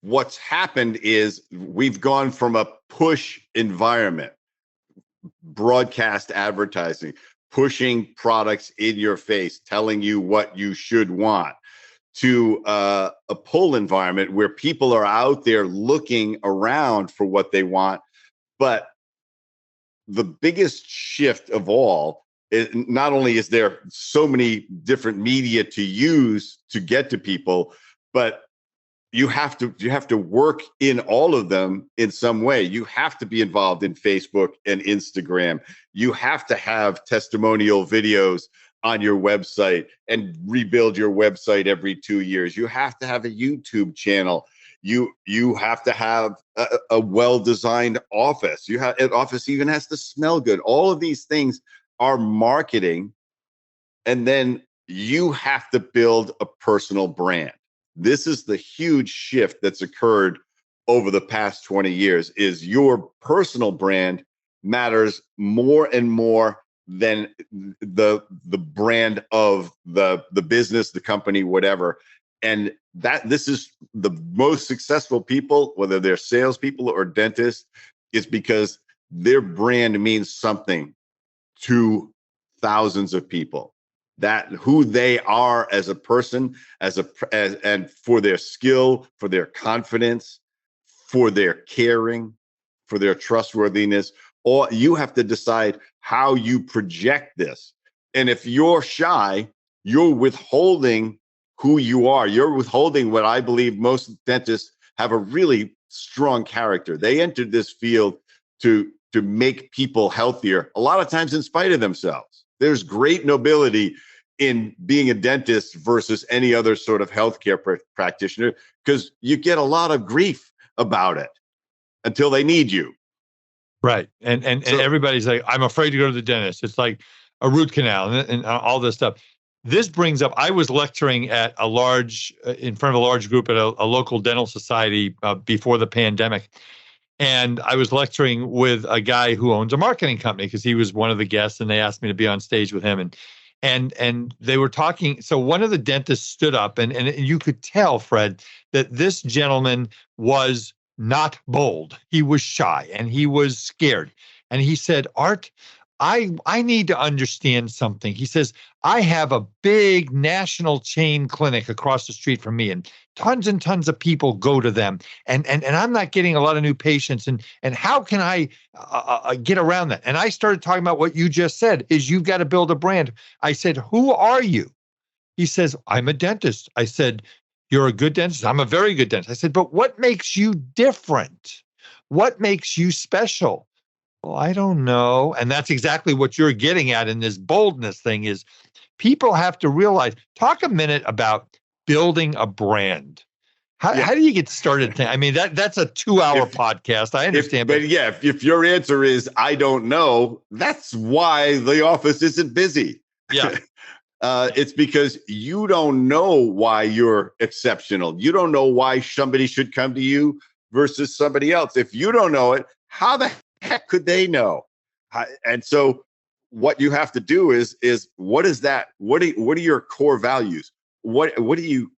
What's happened is we've gone from a push environment, broadcast advertising, pushing products in your face, telling you what you should want, to a pull environment where people are out there looking around for what they want. But the biggest shift of all is not only is there so many different media to use to get to people, but you have to work in all of them in some way. You have to be involved in Facebook and Instagram. You have to have testimonial videos on your website and rebuild your website every 2 years. You have to have a YouTube channel. You have to have a well-designed office. An office even has to smell good. All of these things are marketing. And then you have to build a personal brand. This is the huge shift that's occurred over the past 20 years, is your personal brand matters more and more than the brand of the business, the company, whatever. And this is the most successful people, whether they're salespeople or dentists, is because their brand means something to thousands of people. That who they are as a person, and for their skill, for their confidence, for their caring, for their trustworthiness. Or you have to decide how you project this. And if you're shy, you're withholding who you are. You're withholding what I believe most dentists have a really strong character. They entered this field to make people healthier, a lot of times in spite of themselves. There's great nobility in being a dentist versus any other sort of healthcare practitioner, because you get a lot of grief about it until they need you. Right. And everybody's like, I'm afraid to go to the dentist. It's like a root canal and all this stuff. This brings up, I was lecturing at in front of a large group at a local dental society before the pandemic. And I was lecturing with a guy who owns a marketing company, because he was one of the guests, and they asked me to be on stage with him. And they were talking. So one of the dentists stood up, and you could tell, Fred, that this gentleman was not bold. He was shy and he was scared. And he said, Art, I need to understand something. He says, I have a big national chain clinic across the street from me, and tons of people go to them. And I'm not getting a lot of new patients. And how can I get around that? And I started talking about what you just said, is you've got to build a brand. I said, who are you? He says, I'm a dentist. I said, you're a good dentist? I'm a very good dentist. I said, but what makes you different? What makes you special? Well, I don't know. And that's exactly what you're getting at in this boldness thing, is people have to realize, talk a minute about building a brand. How do you get started? I mean, that's a 2-hour podcast. I understand. But if your answer is, I don't know, that's why the office isn't busy. Yeah. It's because you don't know why you're exceptional. You don't know why somebody should come to you versus somebody else. If you don't know it, how the heck could they know? And so what you have to do is what is that? What are your core values? What are you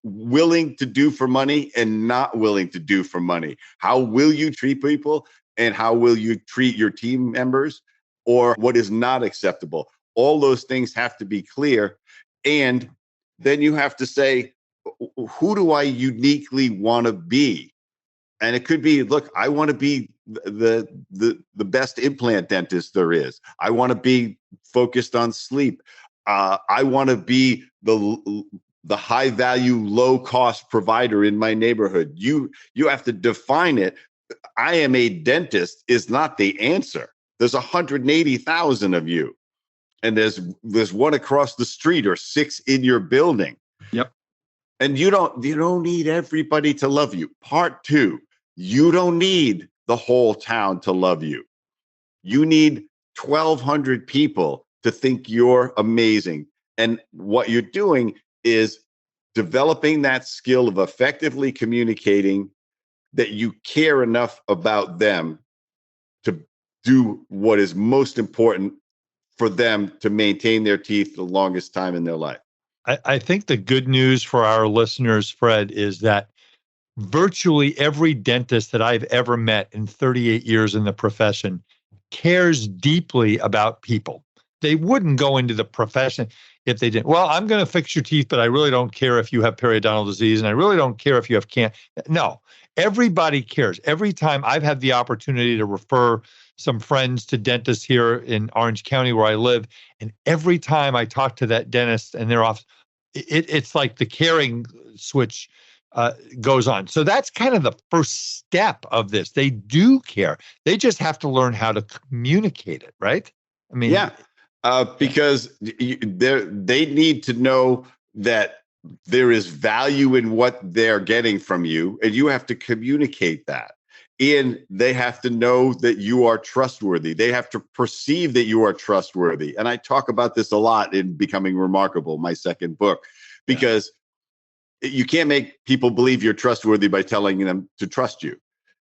willing to do for money and not willing to do for money? How will you treat people, and how will you treat your team members? Or what is not acceptable? All those things have to be clear. And then you have to say, who do I uniquely want to be? And it could be, look, I want to be the best implant dentist there is. I want to be focused on sleep. I want to be the high value, low cost provider in my neighborhood. You have to define it. I am a dentist is not the answer. There's 180,000 of you, and there's one across the street or 6 in your building. Yep. And you don't need everybody to love you. Part 2, you don't need the whole town to love you. You need 1,200 people to think you're amazing. And what you're doing is developing that skill of effectively communicating that you care enough about them do what is most important for them to maintain their teeth the longest time in their life. I think the good news for our listeners, Fred, is that virtually every dentist that I've ever met in 38 years in the profession cares deeply about people. They wouldn't go into the profession if they didn't. Well, I'm going to fix your teeth, but I really don't care if you have periodontal disease, and I really don't care if you have cancer. No, everybody cares. Every time I've had the opportunity to refer some friends to dentists here in Orange County where I live, and every time I talk to that dentist and their office, it's like the caring switch goes on. So that's kind of the first step of this. They do care. They just have to learn how to communicate it, right? I mean, because they need to know that there is value in what they're getting from you, and you have to communicate that. And they have to know that you are trustworthy. They have to perceive that you are trustworthy. And I talk about this a lot in Becoming Remarkable, my second book, because you can't make people believe you're trustworthy by telling them to trust you.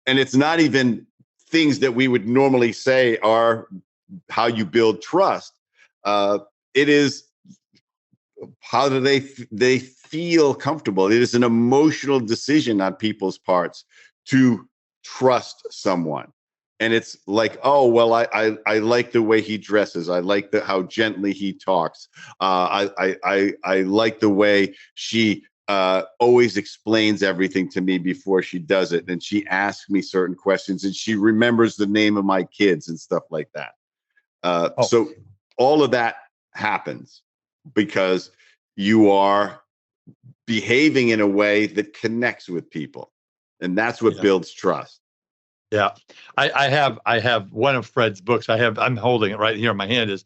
And it's not even things that we would normally say are how you build trust. It is how do they feel comfortable. It is an emotional decision on people's parts to trust someone. And it's like, oh, well, I like the way he dresses. I like how gently he talks. I like the way she always explains everything to me before she does it. And she asks me certain questions, and she remembers the name of my kids and stuff like that. So all of that happens because you are behaving in a way that connects with people. And that's what builds trust. Yeah. I have one of Fred's books. I'm holding it right here in my hand.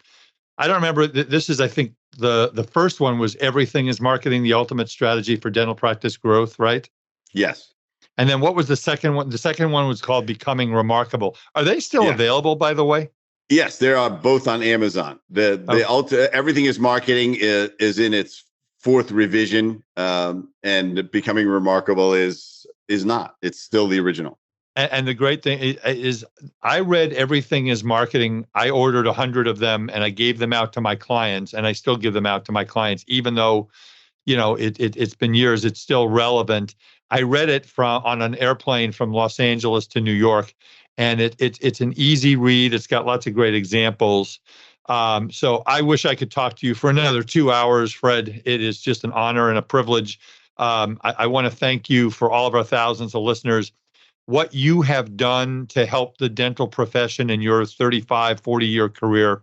I don't remember. This is, I think, the first one was Everything is Marketing, the Ultimate Strategy for Dental Practice Growth, right? Yes. And then what was the second one? The second one was called Becoming Remarkable. Are they still available, by the way? Yes, they are both on Amazon. Everything is Marketing is in its fourth revision, and Becoming Remarkable is not. It's still the original. And the great thing is I read Everything is Marketing. I ordered 100 of them and I gave them out to my clients, and I still give them out to my clients, even though, it's been years, it's still relevant. I read it on an airplane from Los Angeles to New York, and it's an easy read. It's got lots of great examples. So I wish I could talk to you for another 2 hours, Fred. It is just an honor and a privilege. I want to thank you for all of our thousands of listeners. What you have done to help the dental profession in your 35, 40-year career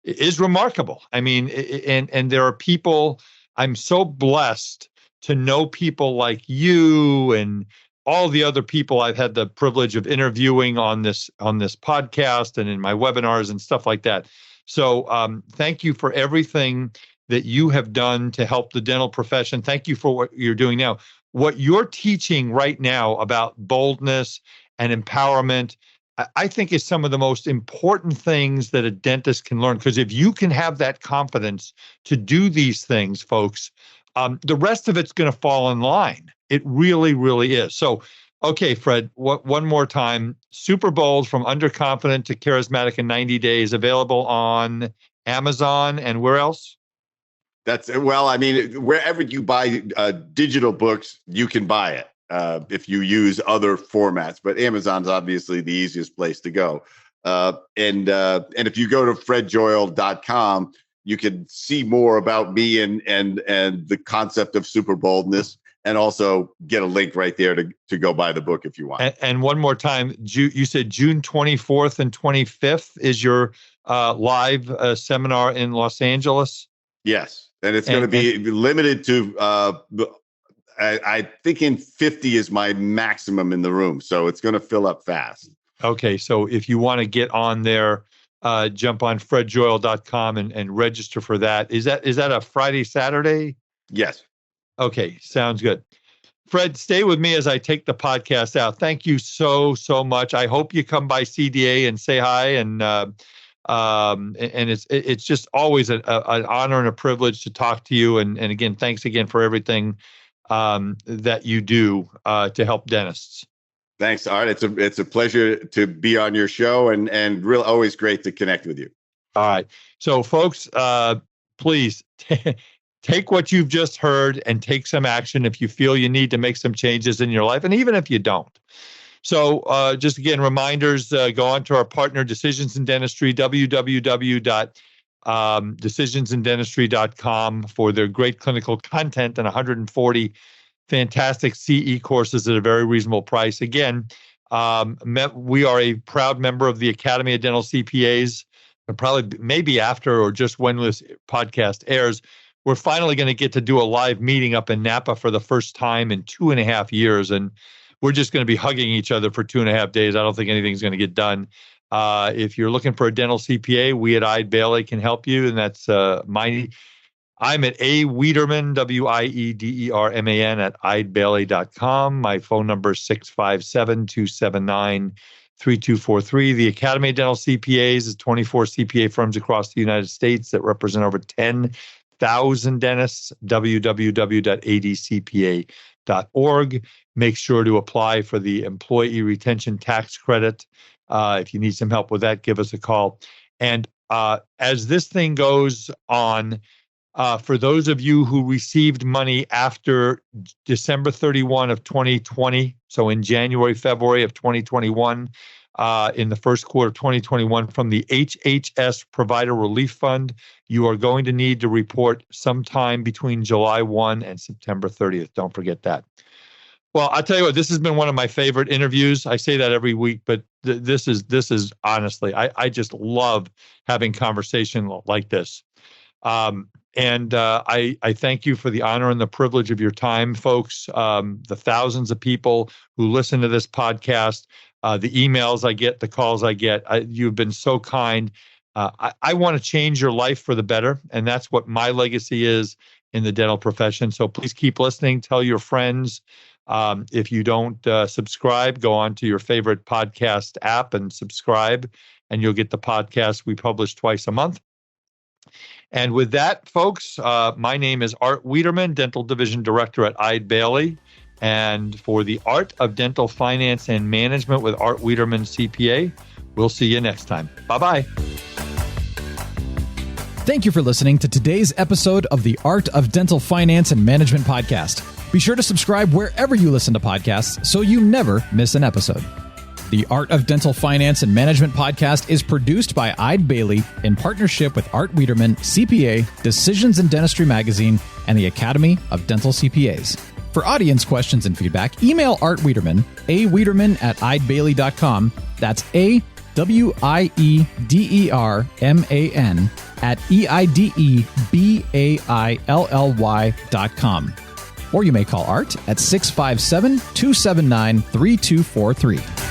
is remarkable. I mean, and there are people, I'm so blessed to know people like you and all the other people I've had the privilege of interviewing on this podcast and in my webinars and stuff like that. So thank you for everything that you have done to help the dental profession. Thank you for what you're doing now. What you're teaching right now about boldness and empowerment, I think is some of the most important things that a dentist can learn. Because if you can have that confidence to do these things, folks, the rest of it's going to fall in line. It really, really is. So, okay, Fred, one more time. Superbold, From Underconfident to Charismatic in 90 Days, available on Amazon and where else? I mean, wherever you buy digital books, you can buy it if you use other formats. But Amazon's obviously the easiest place to go. And if you go to fredjoyal.com, you can see more about me and the concept of super boldness, and also get a link right there to go buy the book if you want. And one more time, you said June 24th and 25th is your live seminar in Los Angeles? Yes. And it's going to be limited to, I think in 50 is my maximum in the room. So it's going to fill up fast. Okay. So if you want to get on there, jump on fredjoyal.com and register for that. Is that a Friday, Saturday? Yes. Okay. Sounds good. Fred, stay with me as I take the podcast out. Thank you so much. I hope you come by CDA and say hi, and it's just always an honor and a privilege to talk to you. And again, thanks again for everything that you do to help dentists. Thanks, Art. It's a pleasure to be on your show, and real always great to connect with you. All right. So, folks, please take what you've just heard and take some action if you feel you need to make some changes in your life, and even if you don't. So just again, reminders, go on to our partner, Decisions in Dentistry, www.decisionsindentistry.com for their great clinical content and 140 fantastic CE courses at a very reasonable price. Again, we are a proud member of the Academy of Dental CPAs. And probably maybe after or just when this podcast airs, we're finally going to get to do a live meeting up in Napa for the first time in 2.5 years. And we're just going to be hugging each other for 2.5 days. I don't think anything's going to get done. If you're looking for a dental CPA, we at Eide Bailly can help you. And that's I'm at A. Wiederman, Wiederman at eidebailly.com. My phone number is 657-279-3243. The Academy of Dental CPAs is 24 CPA firms across the United States that represent over 10,000 dentists. www.adcpa.org. Make sure to apply for the Employee Retention Tax Credit. If you need some help with that, give us a call. And as this thing goes on, for those of you who received money after December 31 of 2020, so in January, February of 2021, in the first quarter of 2021 from the HHS Provider Relief Fund, you are going to need to report sometime between July 1 and September 30th. Don't forget that. Well, I'll tell you what, this has been one of my favorite interviews. I say that every week, but this is honestly, I just love having conversation like this. And I thank you for the honor and the privilege of your time, folks. The thousands of people who listen to this podcast, the emails I get, the calls I get, you've been so kind. I want to change your life for the better, and that's what my legacy is in the dental profession. So please keep listening. Tell your friends. If you don't subscribe, go on to your favorite podcast app and subscribe, and you'll get the podcast we publish twice a month. And with that, folks, my name is Art Wiederman, Dental Division Director at Eide Bailly. And for the Art of Dental Finance and Management with Art Wiederman, CPA, we'll see you next time. Bye-bye. Thank you for listening to today's episode of the Art of Dental Finance and Management podcast. Be sure to subscribe wherever you listen to podcasts so you never miss an episode. The Art of Dental Finance and Management podcast is produced by Eide Bailly in partnership with Art Wiederman, CPA, Decisions in Dentistry Magazine, and the Academy of Dental CPAs. For audience questions and feedback, email Art Wiederman, Wiederman at eidebailly.com. That's AWIEDERMAN at EIDEBAILLY.com. Or you may call Art at 657-279-3243.